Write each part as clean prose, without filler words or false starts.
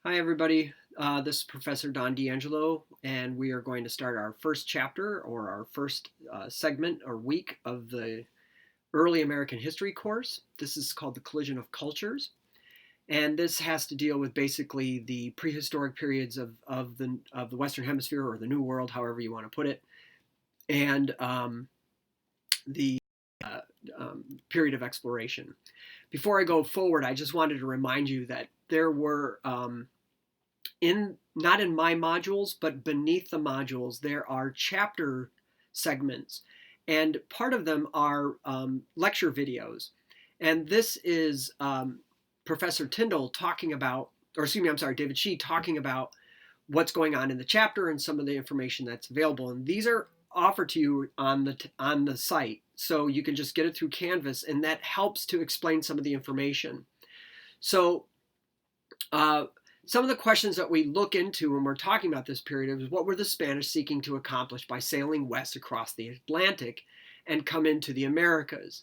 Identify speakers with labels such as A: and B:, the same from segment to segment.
A: Hi, everybody. This is Professor De Angelo, and we are going to start our first chapter or our first segment or week of the early American history course. This is called the Collision of Cultures, and this has to deal with basically the prehistoric periods of the Western Hemisphere or the New World, however you want to put it, and the uh, period of exploration. Before I go forward, I just wanted to remind you that there were not in my modules, but beneath the modules, there are chapter segments, and part of them are lecture videos. And this is Professor Tindall talking about, or excuse me, I'm sorry, David Shee talking about what's going on in the chapter and some of the information that's available. And these are offered to you on the site, so you can just get it through Canvas, and that helps to explain some of the information. So some of the questions that we look into when we're talking about this period is what were the Spanish seeking to accomplish by sailing west across the Atlantic and come into the Americas?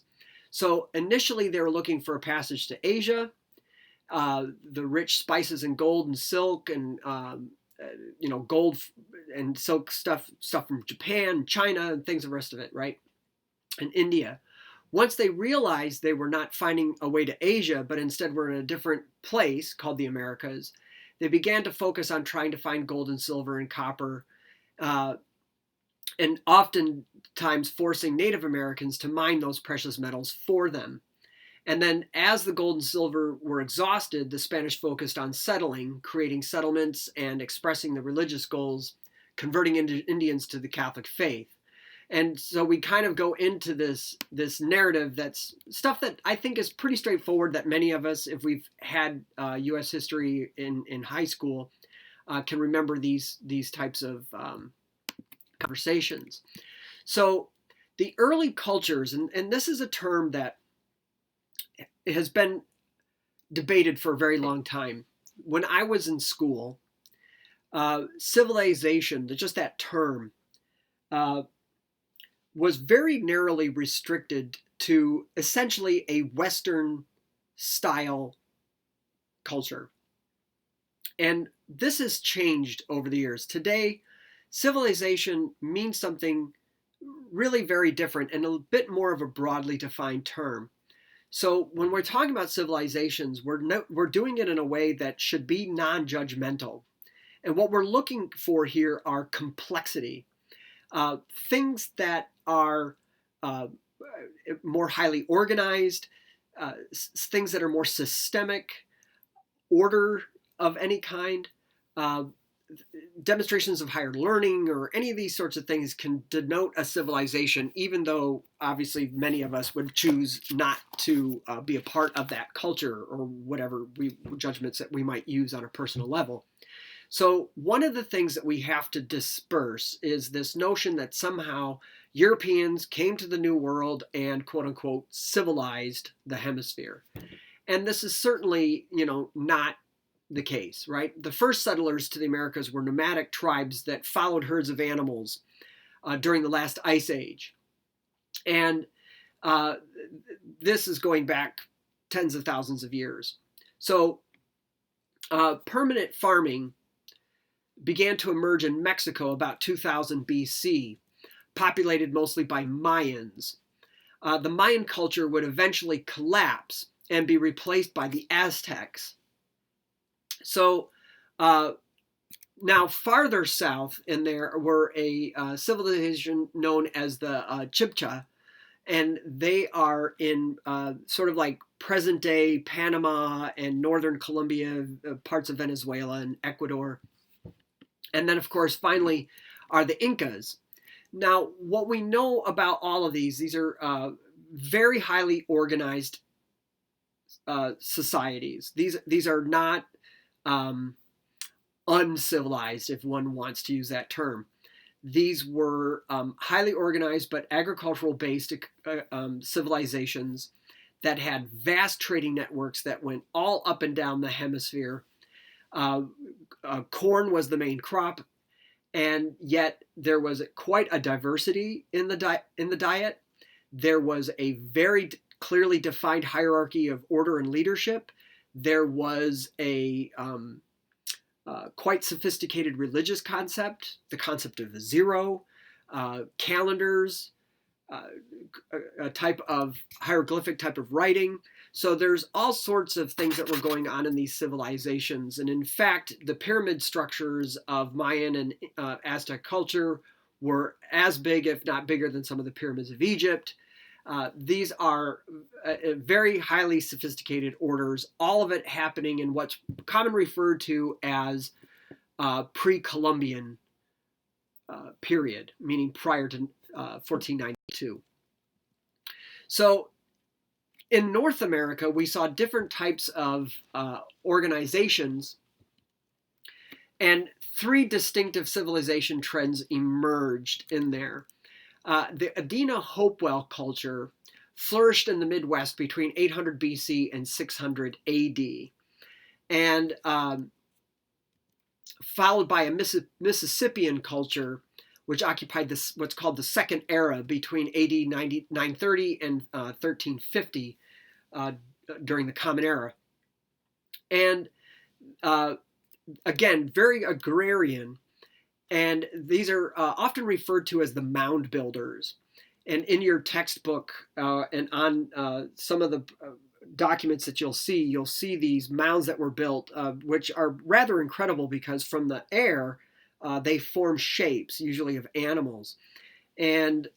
A: So initially they were looking for a passage to Asia, the rich spices and gold and silk and gold and silk stuff from Japan, China, and things, the rest of it, right? And India. Once they realized they were not finding a way to Asia, but instead were in a different place called the Americas, they began to focus on trying to find gold and silver and copper, and oftentimes forcing Native Americans to mine those precious metals for them. And then as the gold and silver were exhausted, the Spanish focused on settling, creating settlements and expressing the religious goals, converting Indians to the Catholic faith. And so we kind of go into this narrative that's stuff that I think is pretty straightforward, that many of us, if we've had U.S. history in high school, can remember these types of conversations. So the early cultures, and this is a term that has been debated for a very long time. When I was in school, civilization, just that term, was very narrowly restricted to essentially a Western style culture. And this has changed over the years. Today, civilization means something really very different and a bit more of a broadly defined term. So when we're talking about civilizations, we're doing it in a way that should be non-judgmental. And what we're looking for here are complexity. Things that are more highly organized, things that are more systemic, order of any kind, demonstrations of higher learning, or any of these sorts of things can denote a civilization, even though obviously many of us would choose not to be a part of that culture or whatever judgments that we might use on a personal level. So one of the things that we have to disperse is this notion that somehow Europeans came to the New World and, quote unquote, civilized the hemisphere. And this is certainly, not the case, right? The first settlers to the Americas were nomadic tribes that followed herds of animals during the last ice age. And this is going back tens of thousands of years. So permanent farming began to emerge in Mexico about 2000 BC, populated mostly by Mayans. The Mayan culture would eventually collapse and be replaced by the Aztecs. So now farther south in there were a civilization known as the Chibcha, and they are in sort of like present day Panama and northern Colombia, parts of Venezuela and Ecuador. And then, of course, finally are the Incas. Now, what we know about all of these are very highly organized societies. These are not uncivilized, if one wants to use that term. These were highly organized but agricultural-based civilizations that had vast trading networks that went all up and down the hemisphere. Corn was the main crop, and yet there was quite a diversity in the diet. There was a very clearly defined hierarchy of order and leadership. There was a quite sophisticated religious concept, the concept of a zero, calendars, a type of hieroglyphic type of writing. So there's all sorts of things that were going on in these civilizations. And in fact, the pyramid structures of Mayan and Aztec culture were as big, if not bigger, than some of the pyramids of Egypt. These are very highly sophisticated orders, all of it happening in what's commonly referred to as pre-Columbian period, meaning prior to 1492. So in North America, we saw different types of organizations, and three distinctive civilization trends emerged in there. The Adena Hopewell culture flourished in the Midwest between 800 BC and 600 AD, and followed by a Mississippian culture, which occupied what's called the Second Era between AD 930 and 1350 during the Common Era. And again, very agrarian. And these are often referred to as the mound builders. And in your textbook and on some of the documents that you'll see these mounds that were built, which are rather incredible because from the air, they form shapes, usually of animals. And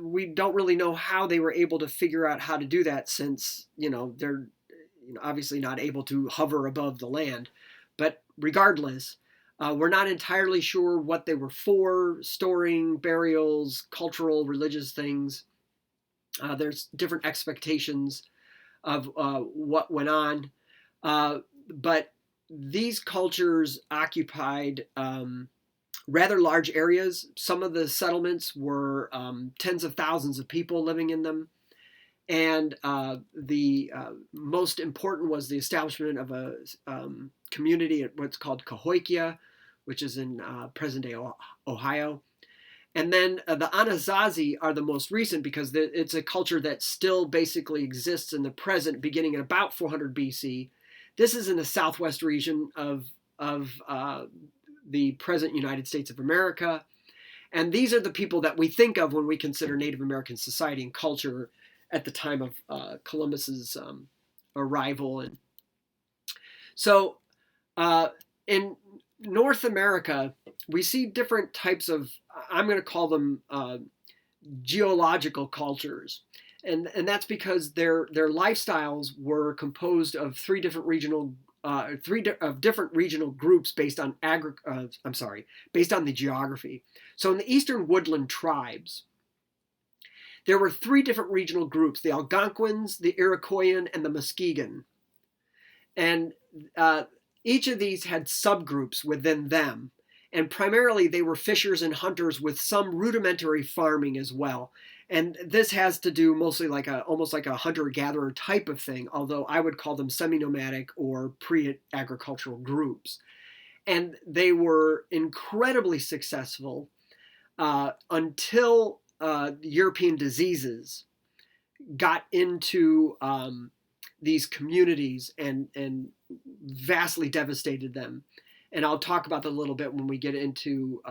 A: we don't really know how they were able to figure out how to do that, since they're obviously not able to hover above the land. But regardless, we're not entirely sure what they were for: storing, burials, cultural, religious things. There's different expectations of what went on, but these cultures occupied rather large areas. Some of the settlements were tens of thousands of people living in them. And the most important was the establishment of a community at what's called Cahokia, which is in present-day Ohio. And then the Anasazi are the most recent, because it's a culture that still basically exists in the present, beginning at about 400 BC. This is in the southwest region of the present United States of America. And these are the people that we think of when we consider Native American society and culture at the time of Columbus's arrival. And so in North America, we see different types of, I'm going to call them geological cultures. And that's because their lifestyles were composed of different regional groups based on based on the geography. So in the Eastern Woodland tribes, there were three different regional groups: the Algonquins, the Iroquoian, and the Muskegon. And each of these had subgroups within them. And primarily they were fishers and hunters with some rudimentary farming as well. And this has to do mostly almost like a hunter-gatherer type of thing, although I would call them semi-nomadic or pre-agricultural groups. And they were incredibly successful until European diseases got into these communities and vastly devastated them. And I'll talk about that a little bit when we get into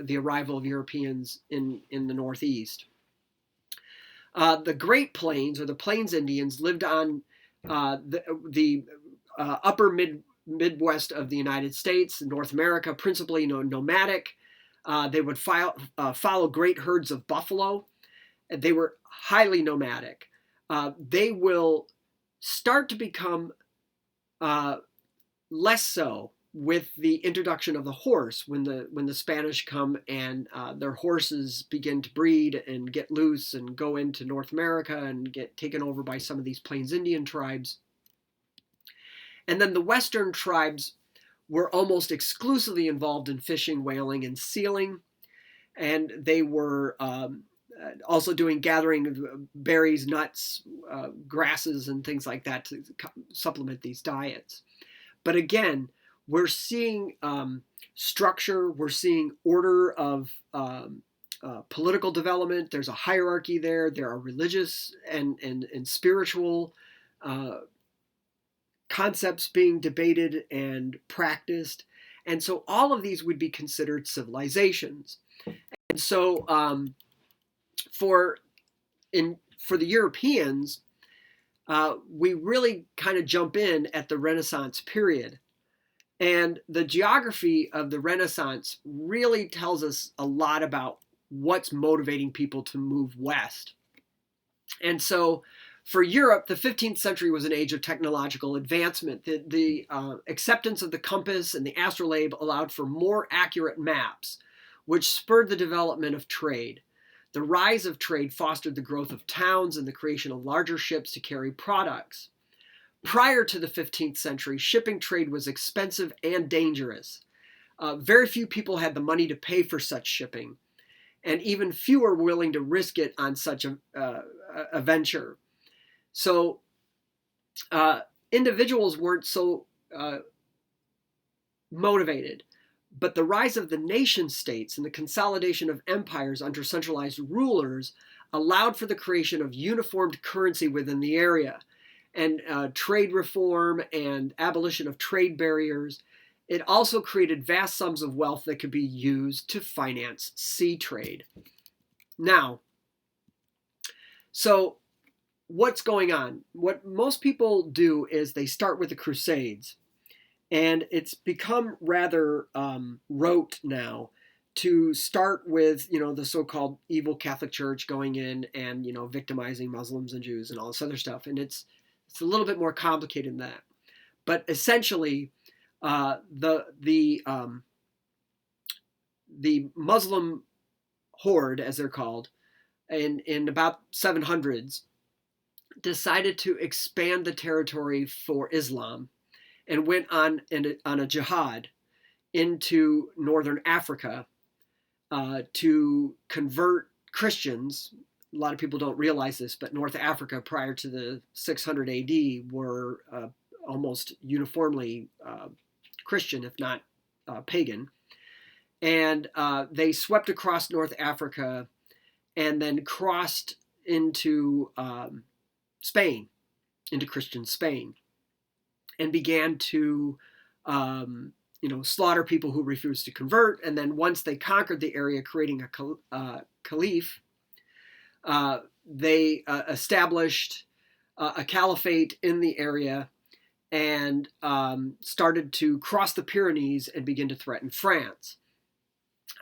A: the arrival of Europeans in the Northeast. The Great Plains, or the Plains Indians, lived on the upper Midwest of the United States, North America, principally nomadic. They would follow great herds of buffalo. They were highly nomadic. They will start to become less so with the introduction of the horse, when the Spanish come and their horses begin to breed and get loose and go into North America and get taken over by some of these Plains Indian tribes. And then the Western tribes were almost exclusively involved in fishing, whaling, and sealing. And they were also gathering berries, nuts, grasses, and things like that to supplement these diets. But again, we're seeing structure, we're seeing order of political development. There's a hierarchy there. There are religious and spiritual concepts being debated and practiced. And so all of these would be considered civilizations. And so for the Europeans, we really kind of jump in at the Renaissance period. And the geography of the Renaissance really tells us a lot about what's motivating people to move west. And so for Europe, the 15th century was an age of technological advancement. The acceptance of the compass and the astrolabe allowed for more accurate maps, which spurred the development of trade. The rise of trade fostered the growth of towns and the creation of larger ships to carry products. Prior to the 15th century, shipping trade was expensive and dangerous. Very few people had the money to pay for such shipping, and even fewer were willing to risk it on such a venture. So individuals weren't so motivated, but the rise of the nation states and the consolidation of empires under centralized rulers allowed for the creation of uniformed currency within the area, and trade reform and abolition of trade barriers. It also created vast sums of wealth that could be used to finance sea trade. Now, so what's going on? What most people do is they start with the Crusades. And it's become rather rote now to start with, the so-called evil Catholic Church going in and, victimizing Muslims and Jews and all this other stuff. And it's a little bit more complicated than that. But essentially, the Muslim horde, as they're called, in about 700s, decided to expand the territory for Islam and went on a jihad into northern Africa to convert Christians. A lot of people don't realize this, but North Africa prior to the 600 AD were almost uniformly Christian, if not pagan. And they swept across North Africa and then crossed into Spain, into Christian Spain, and began to slaughter people who refused to convert. And then once they conquered the area, creating a caliph, they established a caliphate in the area and started to cross the Pyrenees and begin to threaten France.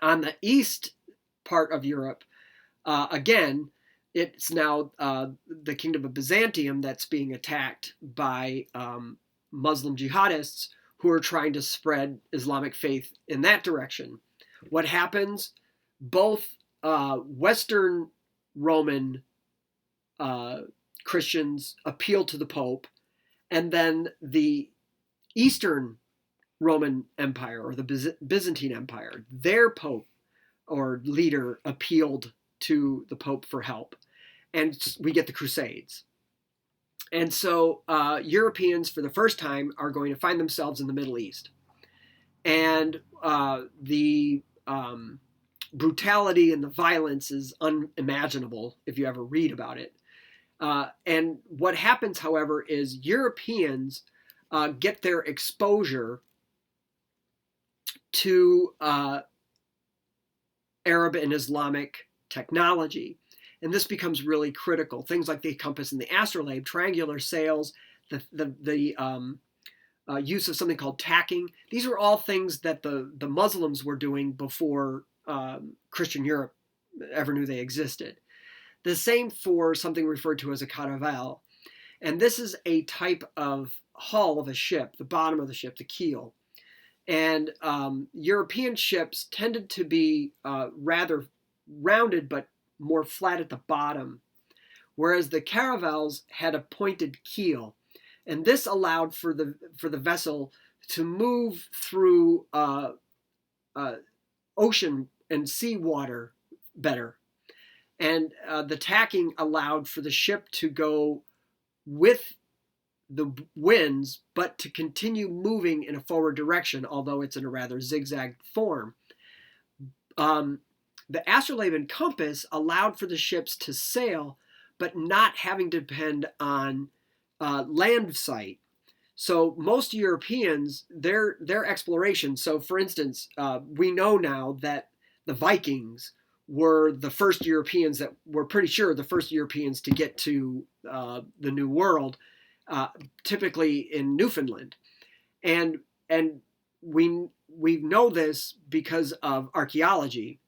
A: On the east part of Europe, again, it's now the Kingdom of Byzantium that's being attacked by Muslim jihadists who are trying to spread Islamic faith in that direction. What happens? Both Western Roman Christians appeal to the Pope, and then the Eastern Roman Empire, or the Byzantine Empire, their Pope or leader appealed to the Pope for help. And we get the Crusades. And so Europeans, for the first time, are going to find themselves in the Middle East. And the brutality and the violence is unimaginable if you ever read about it. And what happens, however, is Europeans get their exposure to Arab and Islamic technology. And this becomes really critical. Things like the compass and the astrolabe, triangular sails, the use of something called tacking. These were all things that the Muslims were doing before Christian Europe ever knew they existed. The same for something referred to as a caravel. And this is a type of hull of a ship, the bottom of the ship, the keel. And European ships tended to be rather rounded but more flat at the bottom, whereas the caravels had a pointed keel. And this allowed for the vessel to move through ocean and sea water better. And the tacking allowed for the ship to go with the winds, but to continue moving in a forward direction, although it's in a rather zigzag form. The astrolabe and compass allowed for the ships to sail, but not having to depend on land sight. So most Europeans, their exploration. So for instance, we know now that the Vikings were the first Europeans that we're pretty sure the first Europeans to get to the New World, uh, typically in Newfoundland, and we know this because of archaeology.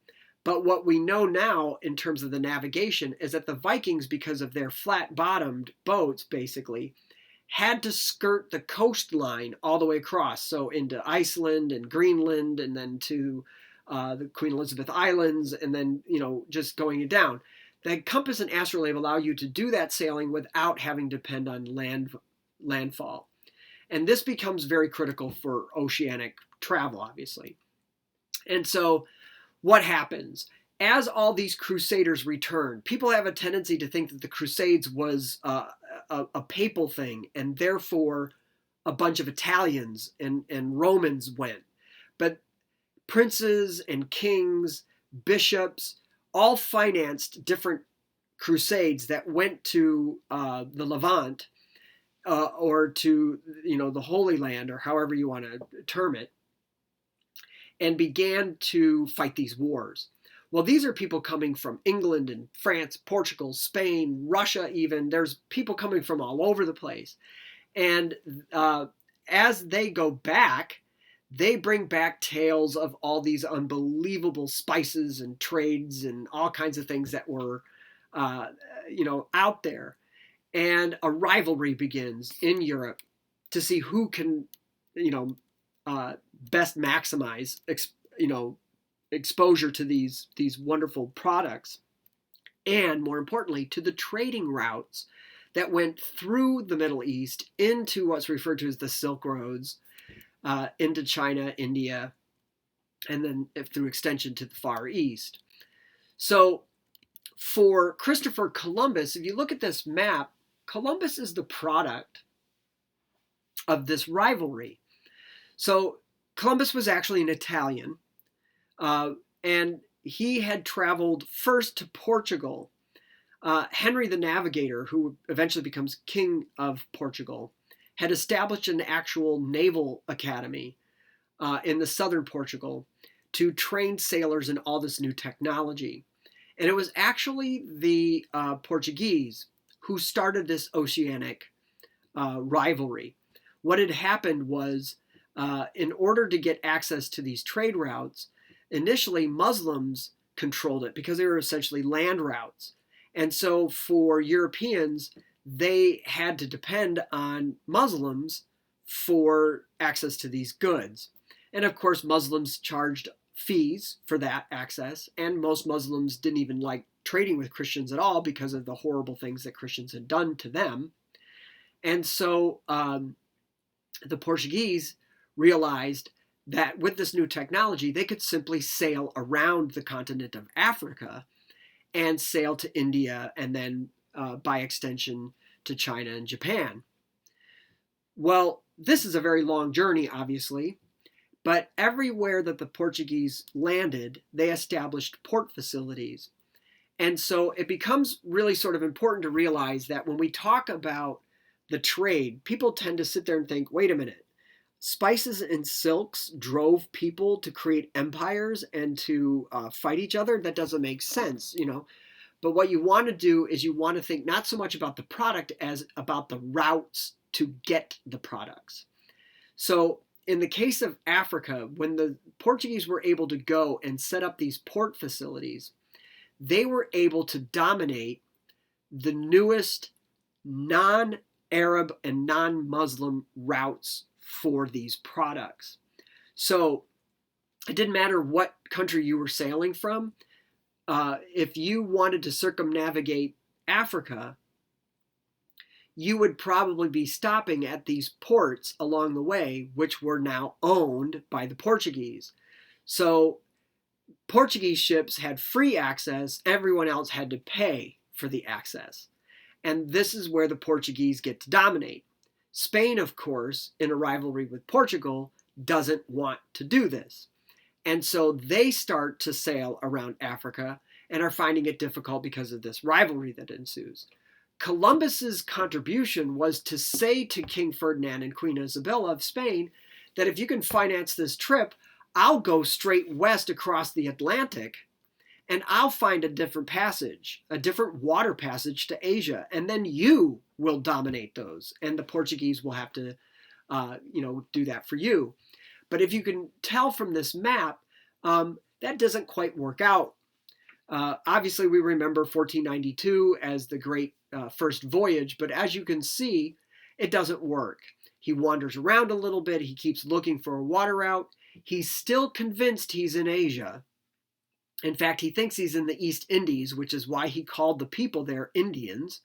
A: But what we know now in terms of the navigation is that the Vikings, because of their flat-bottomed boats, basically had to skirt the coastline all the way across, so into Iceland and Greenland, and then to the Queen Elizabeth Islands, and then just going down. The compass and astrolabe allow you to do that sailing without having to depend on landfall, and this becomes very critical for oceanic travel, obviously. And so what happens? As all these crusaders return, people have a tendency to think that the Crusades was a papal thing, and therefore a bunch of Italians and Romans went. But princes and kings, bishops, all financed different crusades that went to the Levant, or to the Holy Land, or however you want to term it, and began to fight these wars. Well, these are people coming from England and France, Portugal, Spain, Russia even. There's people coming from all over the place. And as they go back, they bring back tales of all these unbelievable spices and trades and all kinds of things that were, out there. And a rivalry begins in Europe to see who can, best maximize, exposure to these wonderful products, and more importantly, to the trading routes that went through the Middle East into what's referred to as the Silk Roads, into China, India, and then through extension to the Far East. So for Christopher Columbus, if you look at this map, Columbus is the product of this rivalry. So Columbus was actually an Italian, and he had traveled first to Portugal. Henry the Navigator, who eventually becomes king of Portugal, had established an actual naval academy in the southern Portugal to train sailors in all this new technology. And it was actually the Portuguese who started this oceanic rivalry. What had happened was, in order to get access to these trade routes, initially Muslims controlled it because they were essentially land routes. And so for Europeans, they had to depend on Muslims for access to these goods. And of course, Muslims charged fees for that access, and most Muslims didn't even like trading with Christians at all because of the horrible things that Christians had done to them. And so the Portuguese realized that with this new technology, they could simply sail around the continent of Africa and sail to India, and then by extension to China and Japan. Well, this is a very long journey, obviously, but everywhere that the Portuguese landed, they established port facilities. And so it becomes really sort of important to realize that when we talk about the trade, people tend to sit there and think, wait a minute, spices and silks drove people to create empires and to fight each other? That doesn't make sense, But what you want to do is you want to think not so much about the product as about the routes to get the products. So in the case of Africa, when the Portuguese were able to go and set up these port facilities, they were able to dominate the newest non-Arab and non-Muslim routes for these products. So it didn't matter what country you were sailing from. If you wanted to circumnavigate Africa, you would probably be stopping at these ports along the way, which were now owned by the Portuguese. So Portuguese ships had free access, everyone else had to pay for the access. And this is where the Portuguese get to dominate. Spain, of course, in a rivalry with Portugal, doesn't want to do this. And so they start to sail around Africa and are finding it difficult because of this rivalry that ensues. Columbus's contribution was to say to King Ferdinand and Queen Isabella of Spain that if you can finance this trip, I'll go straight west across the Atlantic and I'll find a different passage, a different water passage to Asia, and then you will dominate those, and the Portuguese will have to, do that for you. But if you can tell from this map, that doesn't quite work out. Obviously, we remember 1492 as the great first voyage, but as you can see, it doesn't work. He wanders around a little bit. He keeps looking for a water route. He's still convinced he's in Asia. In fact, he thinks he's in the East Indies, which is why he called the people there Indians.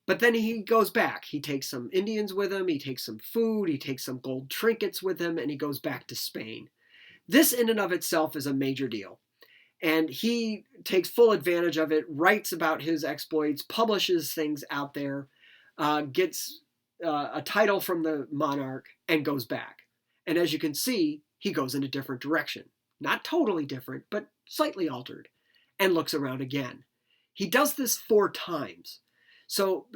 A: But then he goes back. He takes some Indians with him. He takes some food. He takes some gold trinkets with him, and he goes back to Spain. This in and of itself is a major deal. And he takes full advantage of it, writes about his exploits, publishes things out there, gets a title from the monarch, and goes back. And as you can see, he goes in a different direction. Not totally different, but slightly altered, and looks around again. He does this 4 times. So,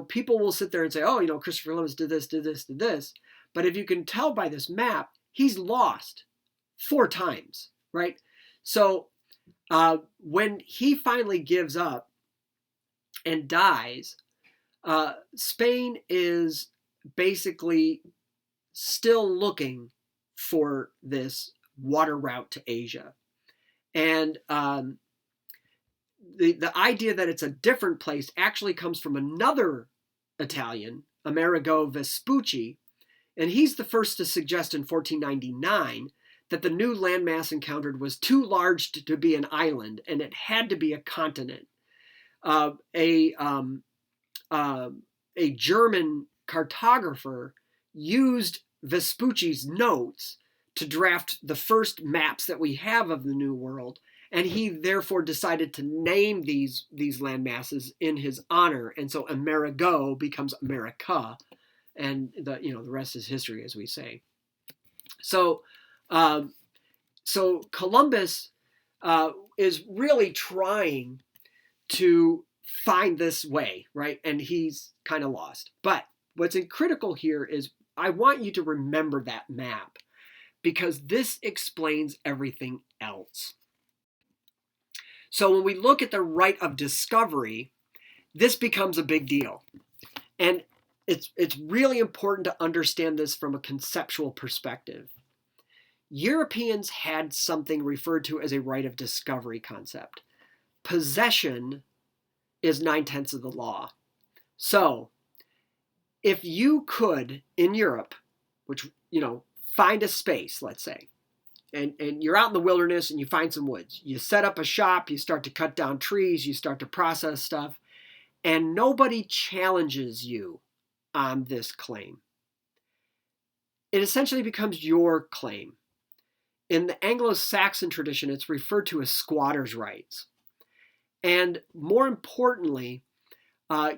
A: people will sit there and say, oh, Christopher Columbus did this, did this, did this. But if you can tell by this map, he's lost 4 times, right? So when he finally gives up and dies, Spain is basically still looking for this water route to Asia. And the idea that it's a different place actually comes from another Italian, Amerigo Vespucci, and he's the first to suggest in 1499 that the new landmass encountered was too large to be an island, and it had to be a continent. A German cartographer used Vespucci's notes to draft the first maps that we have of the New World, and he therefore decided to name these land masses in his honor, and so Amerigo becomes America, and the rest is history, as we say. So Columbus is really trying to find this way, right? And he's kind of lost. But what's critical here is I want you to remember that map, because this explains everything else. So when we look at the right of discovery, this becomes a big deal. And it's really important to understand this from a conceptual perspective. Europeans had something referred to as a right of discovery concept. Possession is 9/10 of the law. So if you could, in Europe, which, find a space, let's say, and you're out in the wilderness and you find some woods. You set up a shop, you start to cut down trees, you start to process stuff, and nobody challenges you on this claim. It essentially becomes your claim. In the Anglo-Saxon tradition, it's referred to as squatters' rights. And more importantly,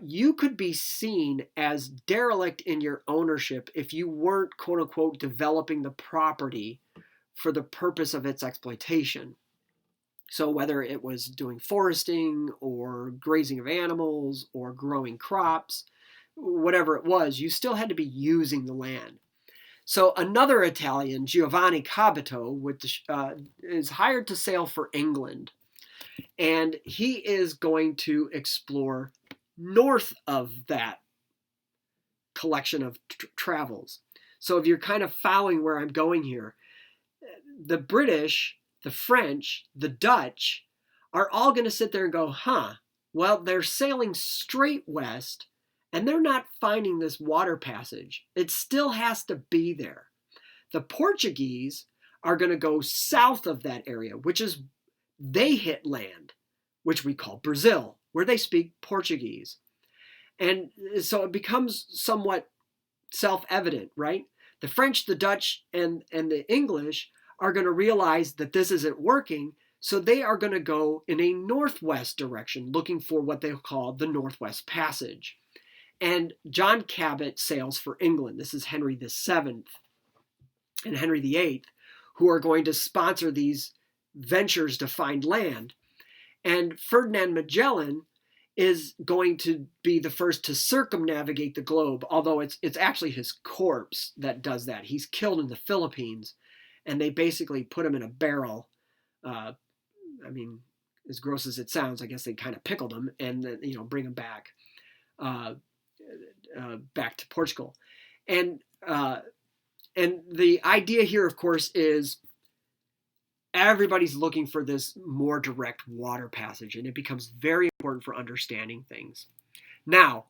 A: you could be seen as derelict in your ownership if you weren't, quote unquote, developing the property for the purpose of its exploitation. So whether it was doing foresting or grazing of animals or growing crops, whatever it was, you still had to be using the land. So another Italian, Giovanni Capito, is hired to sail for England. And he is going to explore north of that collection of travels. So if you're kind of following where I'm going here, the British, the French, the Dutch are all going to sit there and go, well, they're sailing straight west and they're not finding this water passage. It still has to be there. The Portuguese are going to go south of that area, which is they hit land, which we call Brazil, where they speak Portuguese. And so it becomes somewhat self-evident, right? The French, the Dutch, and the English are going to realize that this isn't working, so they are going to go in a northwest direction, looking for what they call the Northwest Passage. And John Cabot sails for England. This is Henry VII and Henry VIII, who are going to sponsor these ventures to find land. And Ferdinand Magellan is going to be the first to circumnavigate the globe, although it's actually his corpse that does that. He's killed in the Philippines, and they basically put him in a barrel. I mean, as gross as it sounds, I guess they kind of pickled him and then, bring him back, back to Portugal. And the idea here, of course, is everybody's looking for this more direct water passage, and it becomes very important for understanding things. Now,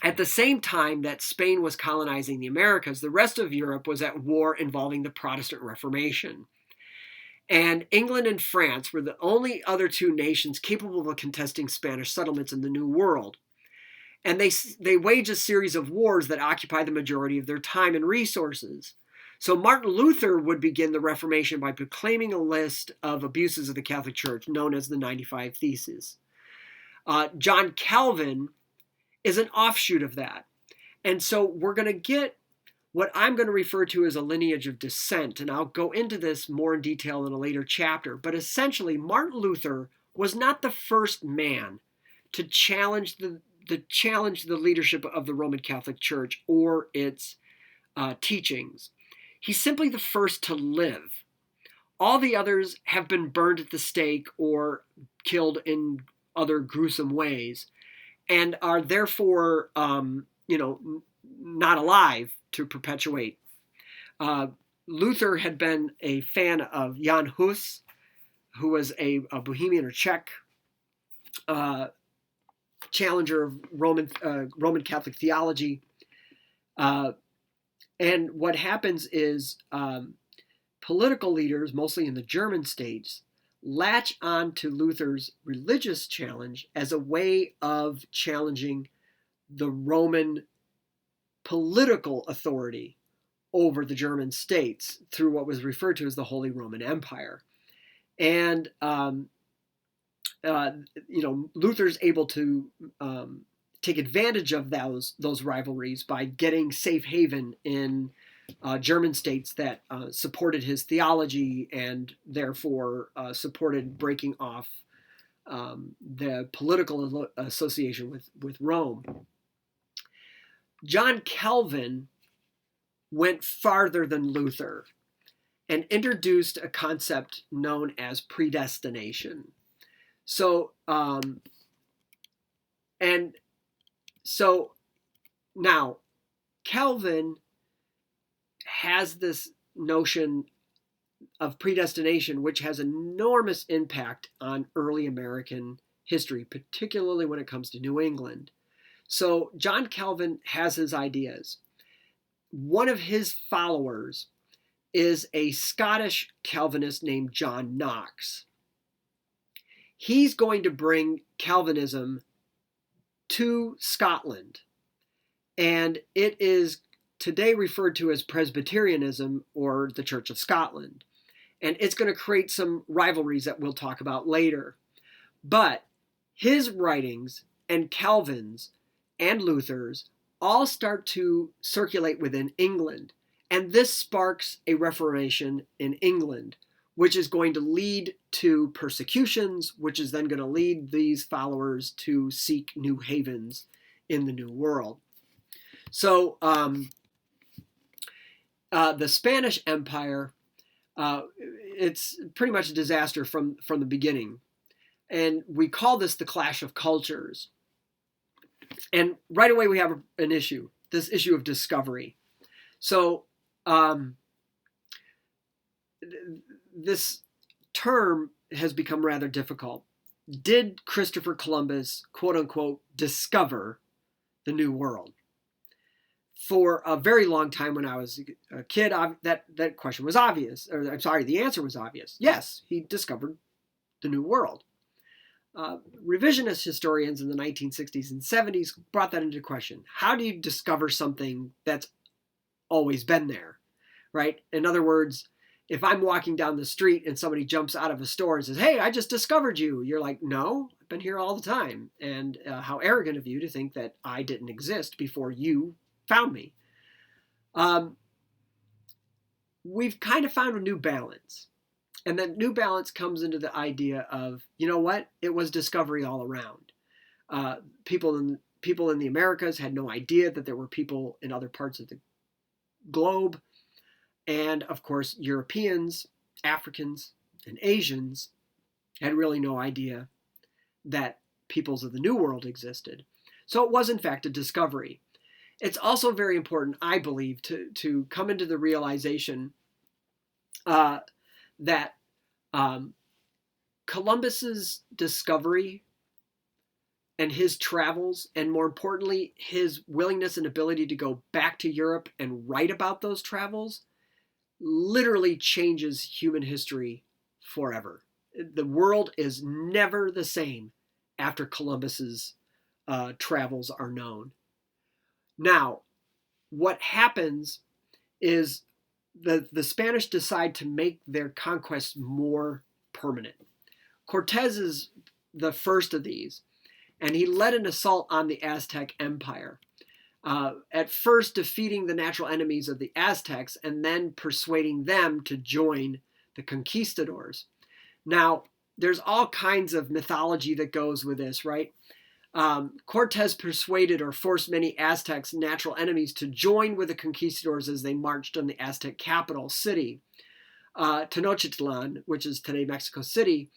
A: at the same time that Spain was colonizing the Americas, the rest of Europe was at war involving the Protestant Reformation. And England and France were the only other two nations capable of contesting Spanish settlements in the New World. And they waged a series of wars that occupied the majority of their time and resources. So Martin Luther would begin the Reformation by proclaiming a list of abuses of the Catholic Church known as the 95 Theses. John Calvin is an offshoot of that. And so we're going to get what I'm going to refer to as a lineage of dissent, and I'll go into this more in detail in a later chapter. But essentially, Martin Luther was not the first man to challenge the leadership of the Roman Catholic Church or its teachings. He's simply the first to live. All the others have been burned at the stake or killed in other gruesome ways, and are therefore, not alive to perpetuate. Luther had been a fan of Jan Hus, who was a Bohemian or Czech challenger of Roman Catholic theology. And what happens is political leaders, mostly in the German states, latch on to Luther's religious challenge as a way of challenging the Roman political authority over the German states through what was referred to as the Holy Roman Empire. And, Luther's able to take advantage of those rivalries by getting safe haven in German states that supported his theology and therefore supported breaking off the political association with Rome. John Calvin went farther than Luther and introduced a concept known as predestination. So now Calvin has this notion of predestination, which has enormous impact on early American history, particularly when it comes to New England. So John Calvin has his ideas. One of his followers is a Scottish Calvinist named John Knox. He's going to bring Calvinism to Scotland, and it is today referred to as Presbyterianism or the Church of Scotland. And it's going to create some rivalries that we'll talk about later. But his writings and Calvin's and Luther's all start to circulate within England. And this sparks a Reformation in England, which is going to lead to persecutions, which is then going to lead these followers to seek new havens in the New World. So the Spanish Empire, it's pretty much a disaster from the beginning. And we call this the clash of cultures. And right away we have an issue, this issue of discovery. So this term has become rather difficult. Did Christopher Columbus, quote unquote, discover the New World? For a very long time when I was a kid, that question was obvious. Or I'm sorry, the answer was obvious. Yes, he discovered the New World. Revisionist historians in the 1960s and 70s brought that into question. How do you discover something that's always been there, right? In other words, if I'm walking down the street and somebody jumps out of a store and says, "Hey, I just discovered you," you're like, "No, I've been here all the time." And how arrogant of you to think that I didn't exist before you found me. We've kind of found a new balance. And that new balance comes into the idea of, you know what? It was discovery all around. People in the Americas had no idea that there were people in other parts of the globe. And of course, Europeans, Africans, and Asians had really no idea that peoples of the New World existed. So it was, in fact, a discovery. It's also very important, I believe, to come into the realization that Columbus's discovery and his travels, and more importantly, his willingness and ability to go back to Europe and write about those travels, literally changes human history forever. The world is never the same after Columbus's travels are known. Now, what happens is the Spanish decide to make their conquest more permanent. Cortez is the first of these, and he led an assault on the Aztec Empire. At first defeating the natural enemies of the Aztecs and then persuading them to join the conquistadors. Now, there's all kinds of mythology that goes with this, right? Cortez persuaded or forced many Aztecs' natural enemies to join with the conquistadors as they marched on the Aztec capital city, Tenochtitlan, which is today Mexico City.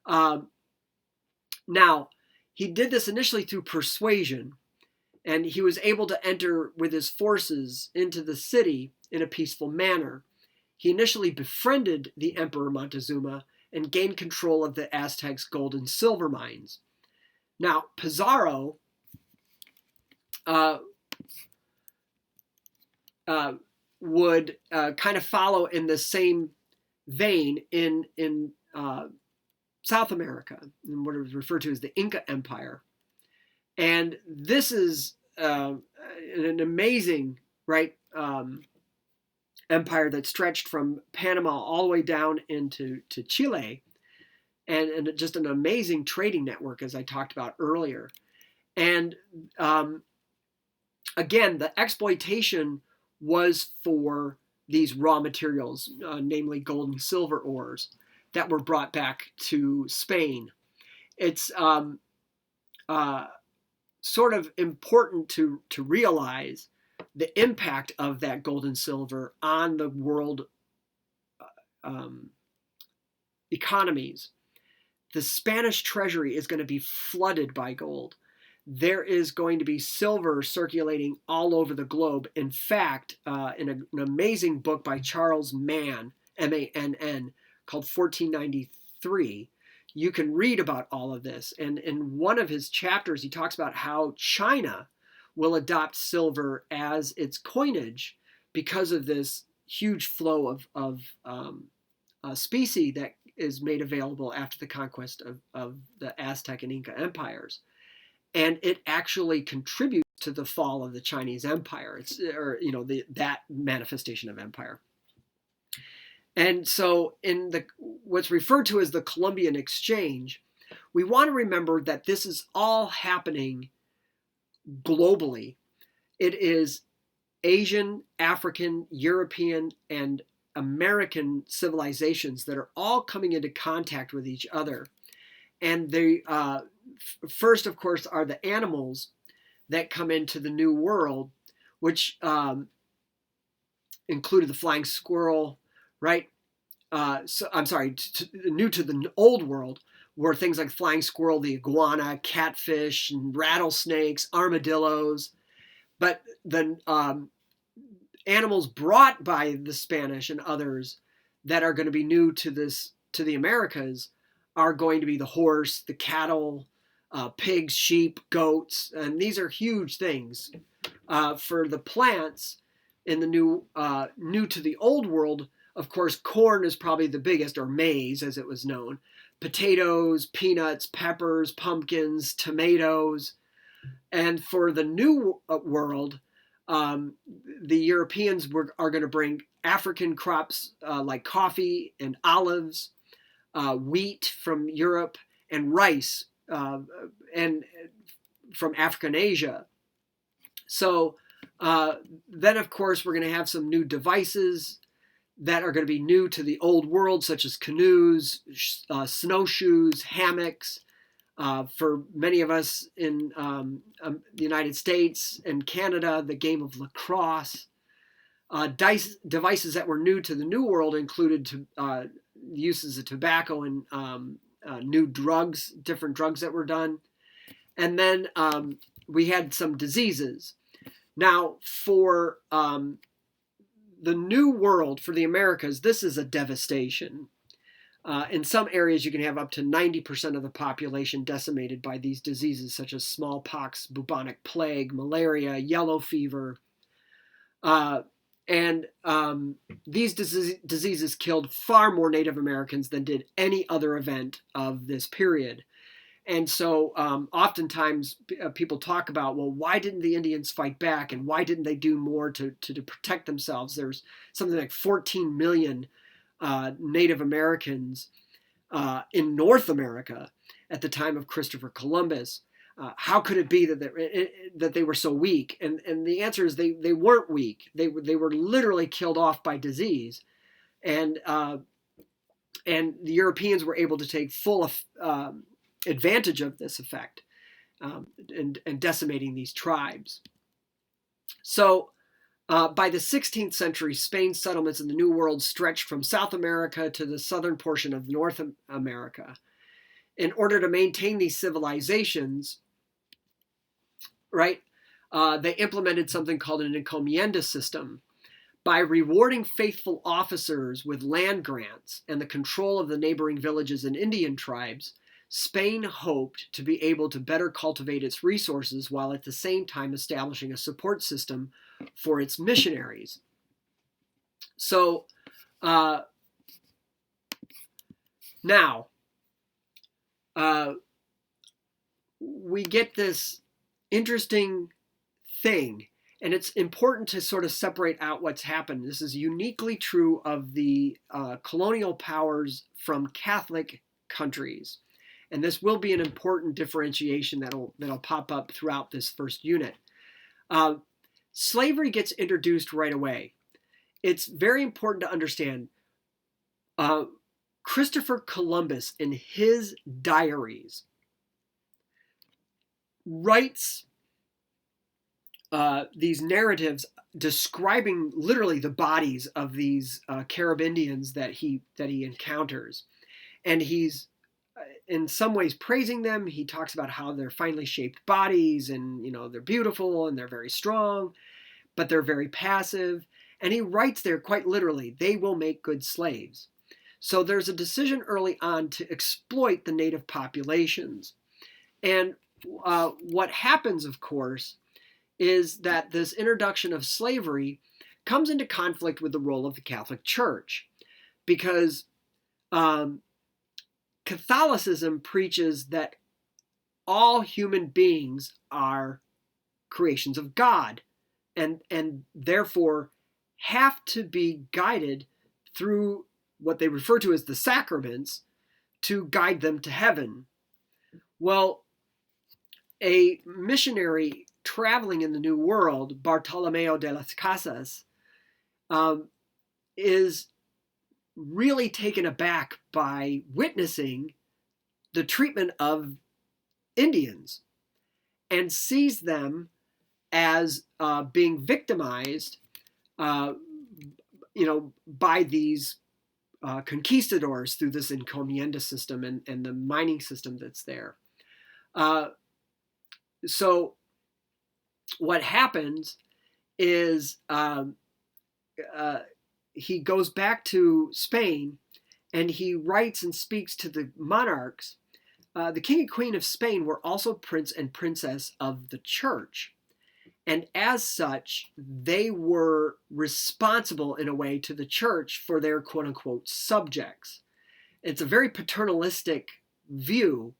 A: Now, he did this initially through persuasion, and he was able to enter with his forces into the city in a peaceful manner. He initially befriended the Emperor Montezuma and gained control of the Aztecs' gold and silver mines. Now, Pizarro would kind of follow in the same vein in South America, in what is referred to as the Inca Empire. And this is an amazing, right, empire that stretched from Panama all the way down into Chile, and just an amazing trading network, as I talked about earlier. And again, the exploitation was for these raw materials, namely gold and silver ores, that were brought back to Spain. It's sort of important to realize the impact of that gold and silver on the world economies. The Spanish treasury is going to be flooded by gold. There is going to be silver circulating all over the globe. In fact, in an amazing book by Charles Mann, M-A-N-N, called 1493, you can read about all of this. And in one of his chapters, he talks about how China will adopt silver as its coinage because of this huge flow of specie that is made available after the conquest of the Aztec and Inca empires. And it actually contributes to the fall of the Chinese empire, that manifestation of empire. And so in what's referred to as the Columbian Exchange, we want to remember that this is all happening globally. It is Asian, African, European, and American civilizations that are all coming into contact with each other. And they first, of course, are the animals that come into the New World, which included the flying squirrel, right? New to the Old World were things like flying squirrel, the iguana, catfish, and rattlesnakes, armadillos. But the animals brought by the Spanish and others that are going to be new to the Americas are going to be the horse, the cattle, pigs, sheep, goats, and these are huge things. For the plants in the new to the Old World, of course, corn is probably the biggest, or maize as it was known. Potatoes, peanuts, peppers, pumpkins, tomatoes. And for the New World, the Europeans are going to bring African crops like coffee and olives, wheat from Europe, and rice and from Africa and Asia. So then, of course, we're going to have some new devices that are going to be new to the Old World, such as canoes, snowshoes, hammocks, For many of us in the United States and Canada, the game of lacrosse. Devices that were new to the New World included uses of tobacco and new drugs, different drugs that were done. And then we had some diseases. Now, for the New World, for the Americas, this is a devastation. In some areas, you can have up to 90% of the population decimated by these diseases, such as smallpox, bubonic plague, malaria, yellow fever. And these diseases killed far more Native Americans than did any other event of this period. And so oftentimes people talk about, well, why didn't the Indians fight back, and why didn't they do more to protect themselves? There's something like 14 million Native Americans in North America at the time of Christopher Columbus. How could it be that they were so weak? And the answer is they weren't weak. They were literally killed off by disease, and the Europeans were able to take full advantage of this effect and decimating these tribes. So by the 16th century, Spain's settlements in the New World stretched from South America to the southern portion of North America. In order to maintain these civilizations, right, they implemented something called an encomienda system. By rewarding faithful officers with land grants and the control of the neighboring villages and Indian tribes, Spain hoped to be able to better cultivate its resources while at the same time establishing a support system for its missionaries. So now we get this interesting thing, and it's important to sort of separate out what's happened. This is uniquely true of the colonial powers from Catholic countries. And this will be an important differentiation that'll pop up throughout this first unit. Slavery gets introduced right away. It's very important to understand Christopher Columbus, in his diaries, writes these narratives describing literally the bodies of these Caribbeans that he encounters, and he's in some ways praising them. He talks about how they're finely shaped bodies, and they're beautiful and they're very strong, but they're very passive. And he writes there quite literally, they will make good slaves. So there's a decision early on to exploit the native populations. And what happens, of course, is that this introduction of slavery comes into conflict with the role of the Catholic Church, because Catholicism preaches that all human beings are creations of God, and therefore have to be guided through what they refer to as the sacraments to guide them to heaven. Well, a missionary traveling in the New World, Bartolomeo de las Casas, is really taken aback by witnessing the treatment of Indians, and sees them as being victimized, by these conquistadors through this encomienda system and the mining system that's there. So what happens is he goes back to Spain, and he writes and speaks to the monarchs. The king and queen of Spain were also prince and princess of the church. And as such, they were responsible in a way to the church for their quote unquote subjects. It's a very paternalistic view,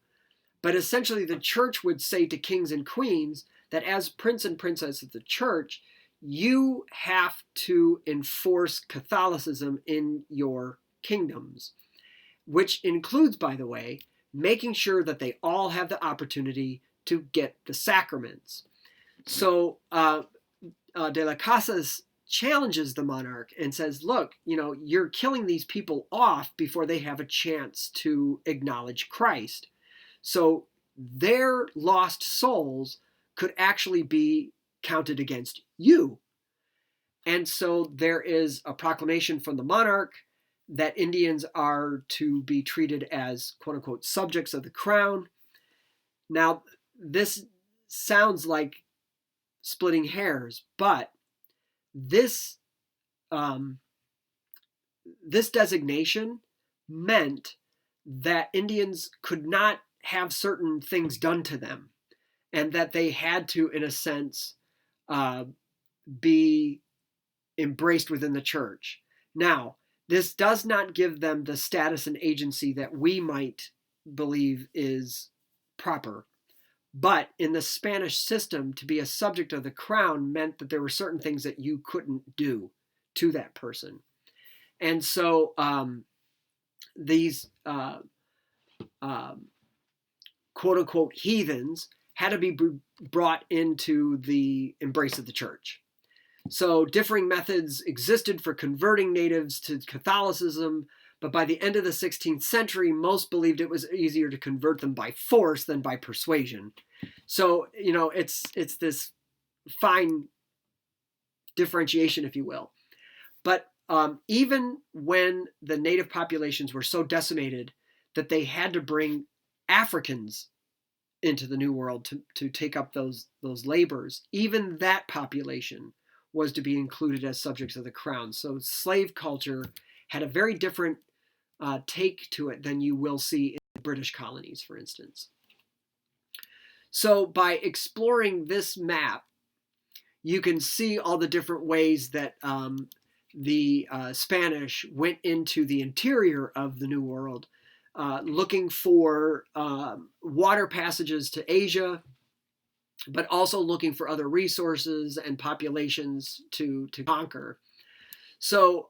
A: but essentially the church would say to kings and queens that as prince and princess of the church, you have to enforce Catholicism in your kingdoms, which includes, by the way, making sure that they all have the opportunity to get the sacraments. So de las Casas challenges the monarch and says, look, you're killing these people off before they have a chance to acknowledge Christ. So their lost souls could actually be counted against you. And so there is a proclamation from the monarch that Indians are to be treated as, quote unquote, subjects of the crown. Now, this sounds like splitting hairs, but this this designation meant that Indians could not have certain things done to them, and that they had to, in a sense, be embraced within the church. Now, this does not give them the status and agency that we might believe is proper. But in the Spanish system, to be a subject of the crown meant that there were certain things that you couldn't do to that person. And so these quote unquote heathens had to be brought into the embrace of the church. So differing methods existed for converting natives to Catholicism, but by the end of the 16th century, most believed it was easier to convert them by force than by persuasion. So, you know, it's this fine differentiation, if you will. But even when the native populations were so decimated that they had to bring Africans into the New World to take up those labors, even that population was to be included as subjects of the crown. So slave culture had a very different take to it than you will see in the British colonies, for instance. So by exploring this map, you can see all the different ways that the Spanish went into the interior of the New World, looking for water passages to Asia, but also looking for other resources and populations to conquer. So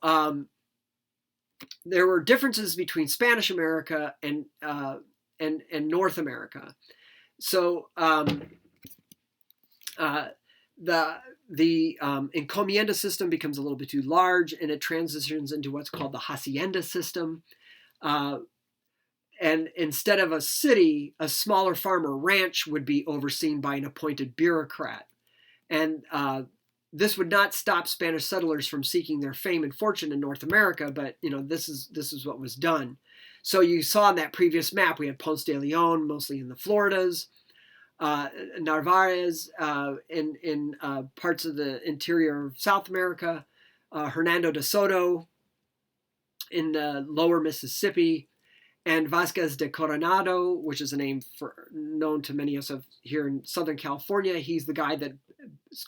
A: there were differences between Spanish America and North America. So the encomienda system becomes a little bit too large, and it transitions into what's called the hacienda system. And instead of a city, a smaller farm or ranch would be overseen by an appointed bureaucrat. And this would not stop Spanish settlers from seeking their fame and fortune in North America, but you know, this is what was done. So you saw in that previous map, we had Ponce de Leon, mostly in the Floridas, Narvaez in parts of the interior of South America, Hernando de Soto in the lower Mississippi, and Vasquez de Coronado, which is a name known to many of us here in Southern California. He's the guy that,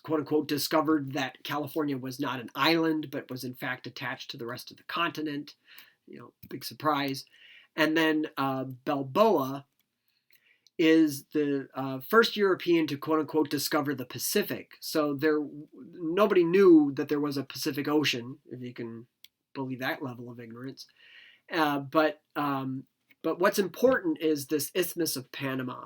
A: quote unquote, discovered that California was not an island, but was in fact attached to the rest of the continent. You know, big surprise. And then Balboa is the first European to, quote unquote, discover the Pacific. So nobody knew that there was a Pacific Ocean, if you can believe that level of ignorance. But what's important is this Isthmus of Panama.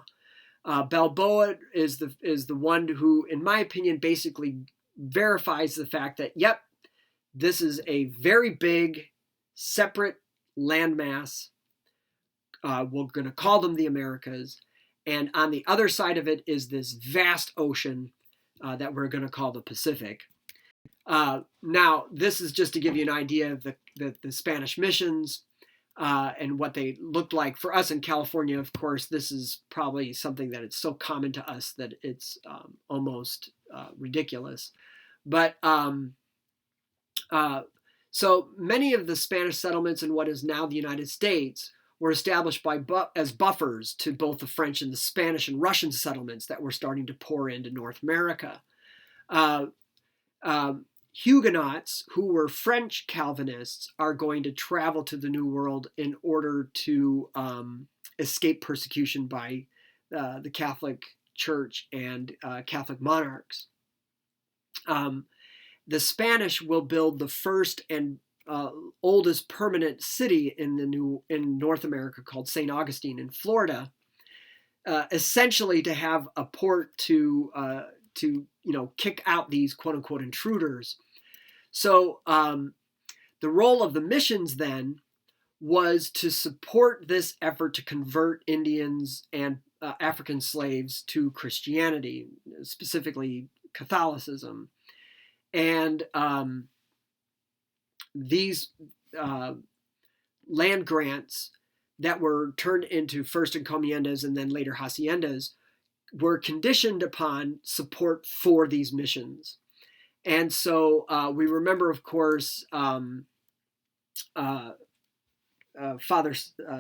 A: Balboa is the one who, in my opinion, basically verifies the fact that, yep, this is a very big, separate landmass. We're going to call them the Americas. And on the other side of it is this vast ocean that we're going to call the Pacific. Now, this is just to give you an idea of the Spanish missions and what they looked like. For us in California, of course, this is probably something that it's so common to us that it's almost ridiculous. But so many of the Spanish settlements in what is now the United States were established as buffers to both the French and the Spanish and Russian settlements that were starting to pour into North America. Huguenots, who were French Calvinists, are going to travel to the New World in order to escape persecution by the Catholic Church and Catholic monarchs. The Spanish will build the first and oldest permanent city in North America called St. Augustine in Florida, essentially to have a port to kick out these quote unquote intruders. So the role of the missions then was to support this effort to convert Indians and African slaves to Christianity, specifically Catholicism. And these land grants that were turned into first encomiendas and then later haciendas were conditioned upon support for these missions. And so we remember, of course, Father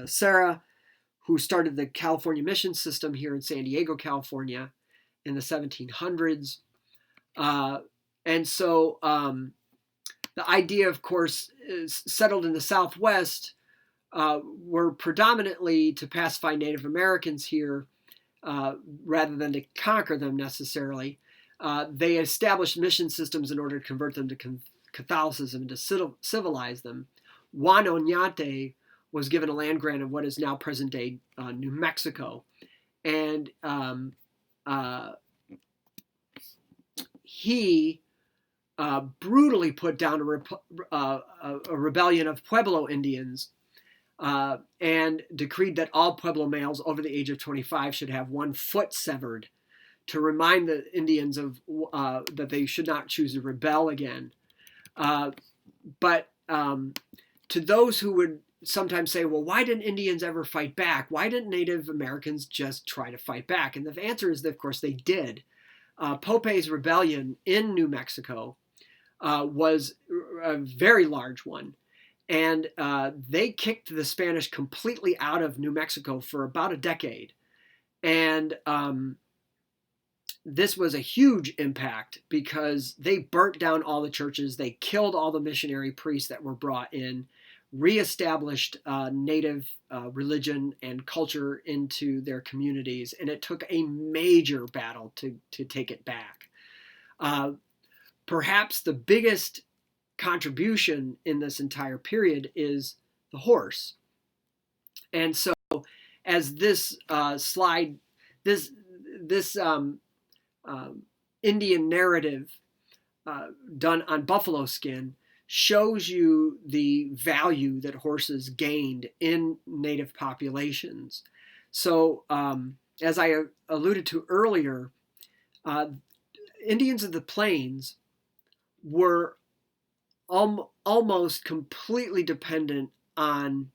A: Serra, who started the California mission system here in San Diego, California in the 1700s. And so the idea, of course, is settled in the Southwest were predominantly to pacify Native Americans here rather than to conquer them necessarily. They established mission systems in order to convert them to Catholicism and to civilize them. Juan Oñate was given a land grant of what is now present-day New Mexico. And he brutally put down a rebellion of Pueblo Indians and decreed that all Pueblo males over the age of 25 should have one foot severed to remind the Indians of that they should not choose to rebel again. But to those who would sometimes say, well, why didn't Indians ever fight back? Why didn't Native Americans just try to fight back? And the answer is that, of course, they did. Pope's rebellion in New Mexico was a very large one. And they kicked the Spanish completely out of New Mexico for about a decade. And this was a huge impact because they burnt down all the churches. They killed all the missionary priests that were brought in, reestablished native religion and culture into their communities. And it took a major battle to take it back. Perhaps the biggest contribution in this entire period is the horse. And so as this slide, this Indian narrative done on buffalo skin shows you the value that horses gained in native populations. So as I alluded to earlier, Indians of the Plains were almost completely dependent on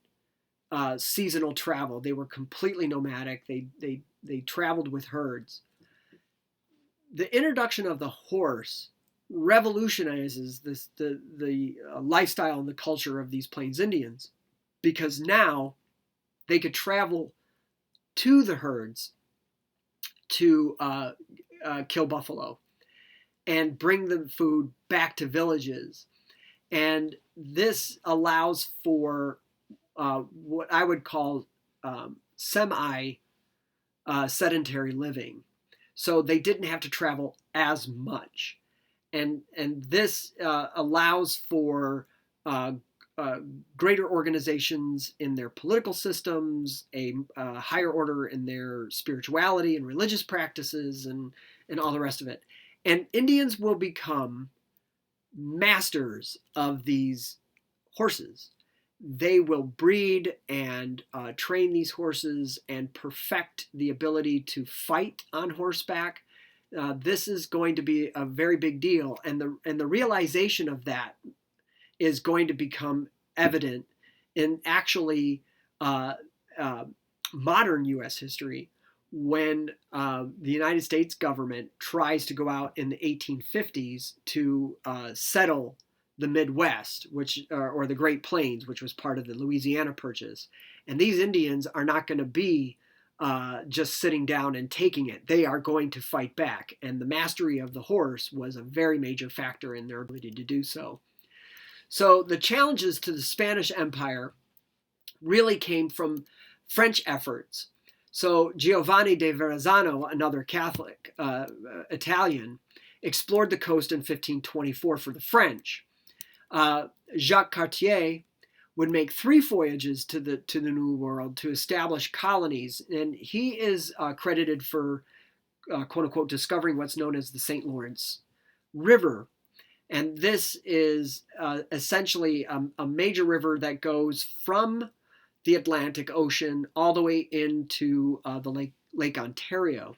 A: seasonal travel. They were completely nomadic. They traveled with herds. The introduction of the horse revolutionizes the lifestyle and the culture of these Plains Indians, because now they could travel to the herds to kill buffalo and bring the food back to villages. And this allows for what I would call semi-sedentary living. So they didn't have to travel as much. And this allows for greater organizations in their political systems, a higher order in their spirituality and religious practices, and all the rest of it. And Indians will become masters of these horses. They will breed and train these horses and perfect the ability to fight on horseback. This is going to be a very big deal, and the realization of that is going to become evident in actually modern U.S. history, when the United States government tries to go out in the 1850s to settle the Midwest, or the Great Plains, which was part of the Louisiana Purchase. And these Indians are not going to be just sitting down and taking it. They are going to fight back. And the mastery of the horse was a very major factor in their ability to do so. So the challenges to the Spanish Empire really came from French efforts. So Giovanni de Verrazzano, another Catholic Italian, explored the coast in 1524 for the French. Jacques Cartier would make 3 voyages to the New World to establish colonies, and he is credited for quote unquote discovering what's known as the St. Lawrence River. And this is essentially a major river that goes from the Atlantic Ocean all the way into the Lake Ontario.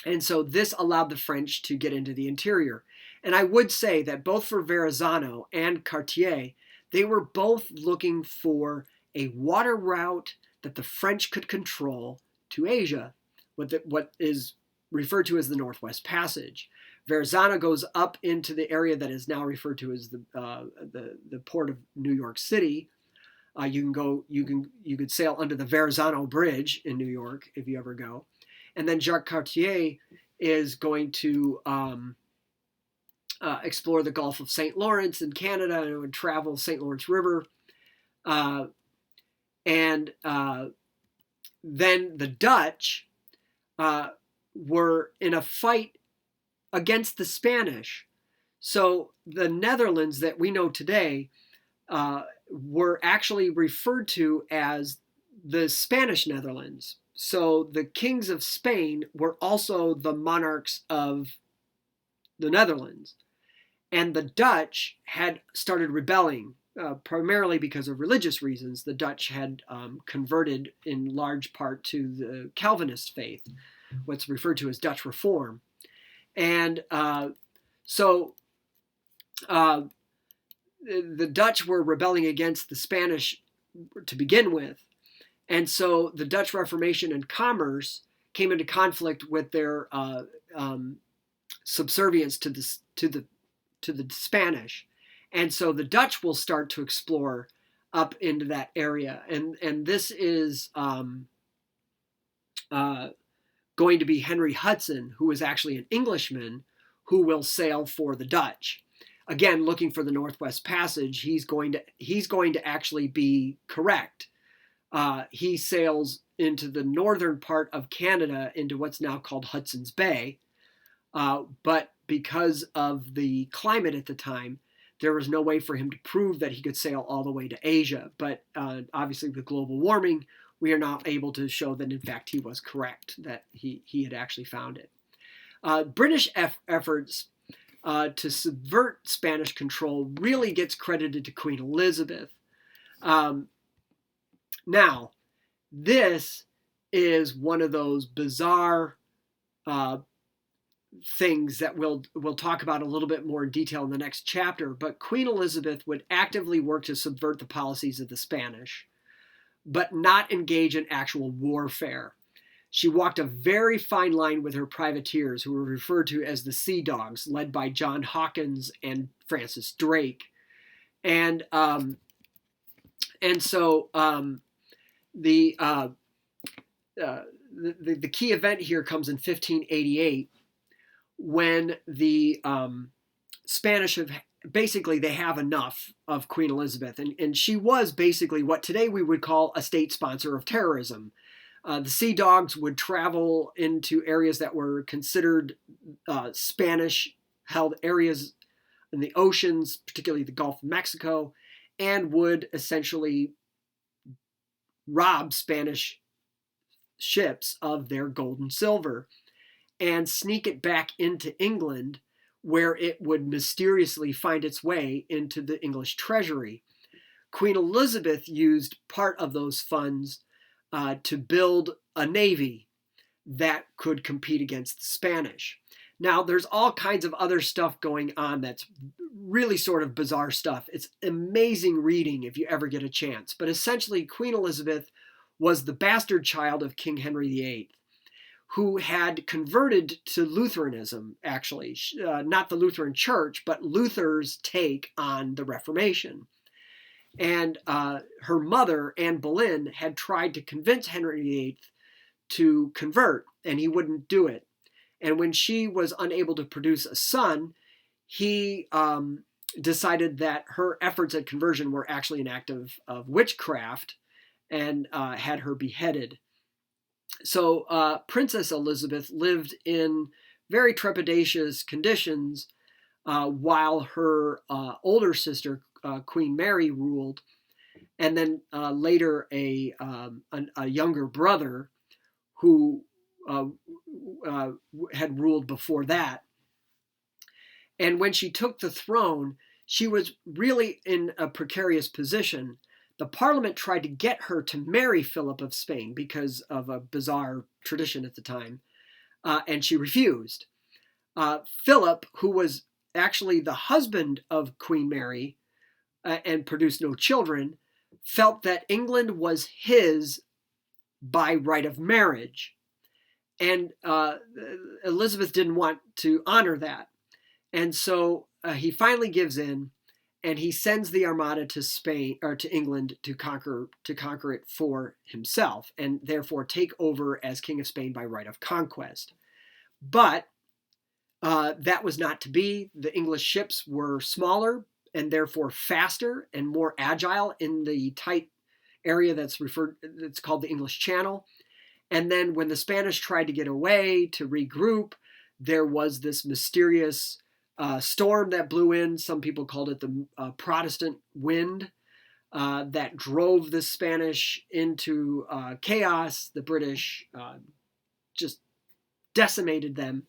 A: And so this allowed the French to get into the interior. And I would say that both for Verrazano and Cartier, they were both looking for a water route that the French could control to Asia, what is referred to as the Northwest Passage. Verrazano goes up into the area that is now referred to as the port of New York City. You could sail under the Verrazano Bridge in New York if you ever go. And then Jacques Cartier is going to explore the Gulf of St. Lawrence in Canada and travel St. Lawrence River. And then the Dutch were in a fight against the Spanish. So the Netherlands that we know today were actually referred to as the Spanish Netherlands. So the kings of Spain were also the monarchs of the Netherlands. And the Dutch had started rebelling, primarily because of religious reasons. The Dutch had converted in large part to the Calvinist faith, what's referred to as Dutch Reform. And so the Dutch were rebelling against the Spanish to begin with. And so the Dutch Reformation and commerce came into conflict with their subservience to the Spanish. And so the Dutch will start to explore up into that area. And this is going to be Henry Hudson, who is actually an Englishman, who will sail for the Dutch. Again, looking for the Northwest Passage, he's going to actually be correct. He sails into the northern part of Canada into what's now called Hudson's Bay. But because of the climate at the time, there was no way for him to prove that he could sail all the way to Asia. But obviously with global warming, we are now able to show that in fact he was correct, that he had actually found it. British efforts to subvert Spanish control really gets credited to Queen Elizabeth. Now, this is one of those bizarre things that we'll talk about a little bit more in detail in the next chapter, but Queen Elizabeth would actively work to subvert the policies of the Spanish, but not engage in actual warfare. She walked a very fine line with her privateers, who were referred to as the Sea Dogs, led by John Hawkins and Francis Drake. And so the key event here comes in 1588, when the Spanish they have enough of Queen Elizabeth, and she was basically what today we would call a state sponsor of terrorism. The Sea Dogs would travel into areas that were considered Spanish-held areas in the oceans, particularly the Gulf of Mexico, and would essentially rob Spanish ships of their gold and silver and sneak it back into England, where it would mysteriously find its way into the English treasury. Queen Elizabeth used part of those funds to build a navy that could compete against the Spanish. Now, there's all kinds of other stuff going on that's really sort of bizarre stuff. It's amazing reading if you ever get a chance. But essentially, Queen Elizabeth was the bastard child of King Henry VIII, who had converted to Lutheranism, actually. Not the Lutheran Church, but Luther's take on the Reformation. And her mother, Anne Boleyn, had tried to convince Henry VIII to convert, and he wouldn't do it. And when she was unable to produce a son, he decided that her efforts at conversion were actually an act of witchcraft, and had her beheaded. So Princess Elizabeth lived in very trepidatious conditions while her older sister, Queen Mary, ruled, and then later a younger brother who had ruled before that. And when she took the throne, she was really in a precarious position the Parliament tried to get her to marry Philip of Spain because of a bizarre tradition at the time, and she refused. Philip, who was actually the husband of Queen Mary and produced no children, felt that England was his by right of marriage. And Elizabeth didn't want to honor that. And so he finally gives in, and he sends the Armada to Spain or to England to conquer it for himself, and therefore take over as King of Spain by right of conquest. But that was not to be. The English ships were smaller and therefore faster and more agile in the tight area that's called the English Channel. And then when the Spanish tried to get away to regroup, there was this mysterious storm that blew in. Some people called it the Protestant wind that drove the Spanish into chaos. The British just decimated them.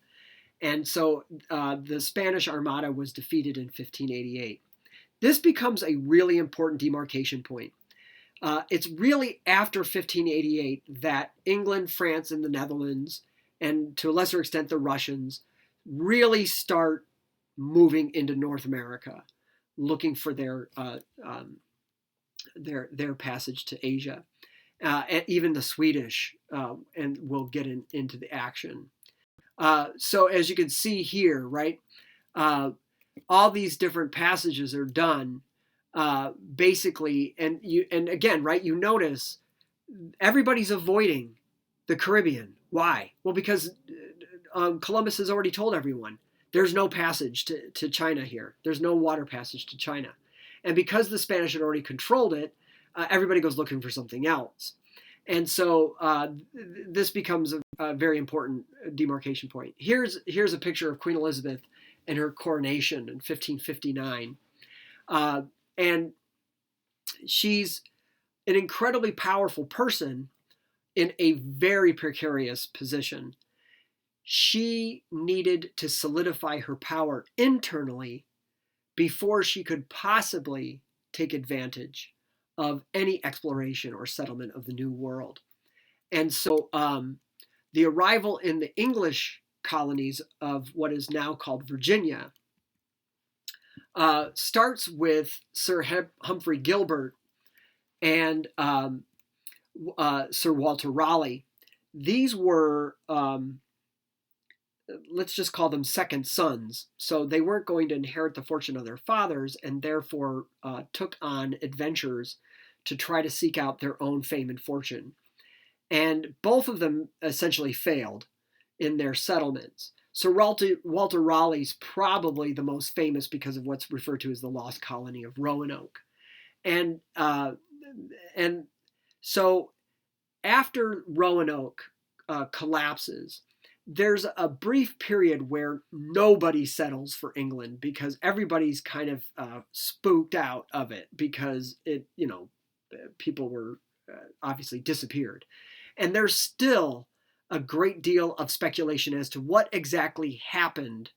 A: And so the Spanish Armada was defeated in 1588. This becomes a really important demarcation point. It's really after 1588 that England, France, and the Netherlands, and to a lesser extent the Russians, really start moving into North America, looking for their passage to Asia. And even the Swedish, and we'll get into the action. So as you can see here, right, all these different passages are done basically, and again, right, you notice everybody's avoiding the Caribbean. Why? Well, because Columbus has already told everyone there's no passage to China here. There's no water passage to China. And because the Spanish had already controlled it, everybody goes looking for something else. And so this becomes a very important demarcation point. Here's a picture of Queen Elizabeth and her coronation in 1559. And she's an incredibly powerful person in a very precarious position. She needed to solidify her power internally before she could possibly take advantage of any exploration or settlement of the New World. And so the arrival in the English colonies of what is now called Virginia starts with Sir Humphrey Gilbert and Sir Walter Raleigh. These were, let's just call them second sons. So they weren't going to inherit the fortune of their fathers, and therefore took on adventures to try to seek out their own fame and fortune. And both of them essentially failed in their settlements. Sir Walter Raleigh's probably the most famous because of what's referred to as the lost colony of Roanoke. And so after Roanoke collapses, there's a brief period where nobody settles for England because everybody's kind of spooked out of it because people were obviously disappeared. And there's still a great deal of speculation as to what exactly happened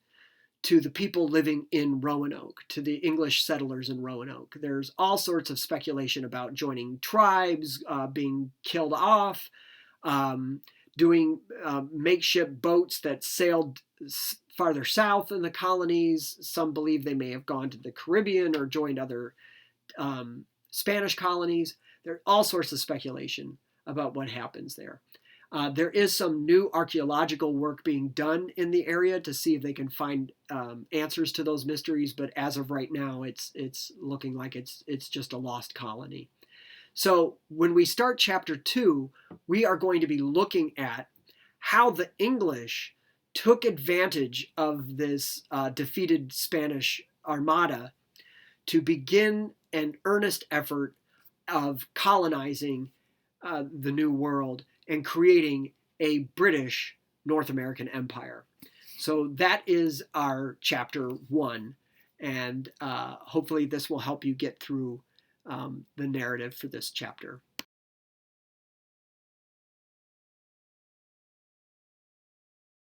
A: to the people living in Roanoke, to the English settlers in Roanoke. There's all sorts of speculation about joining tribes, being killed off, doing makeshift boats that sailed farther south in the colonies. Some believe they may have gone to the Caribbean or joined other Spanish colonies. There's all sorts of speculation about what happens there. There is some new archaeological work being done in the area to see if they can find answers to those mysteries, but as of right now, it's looking like it's just a lost colony. So when we start chapter 2, we are going to be looking at how the English took advantage of this defeated Spanish Armada to begin an earnest effort of colonizing the New World and creating a British North American empire. So that is our chapter 1, and hopefully this will help you get through the narrative for this chapter.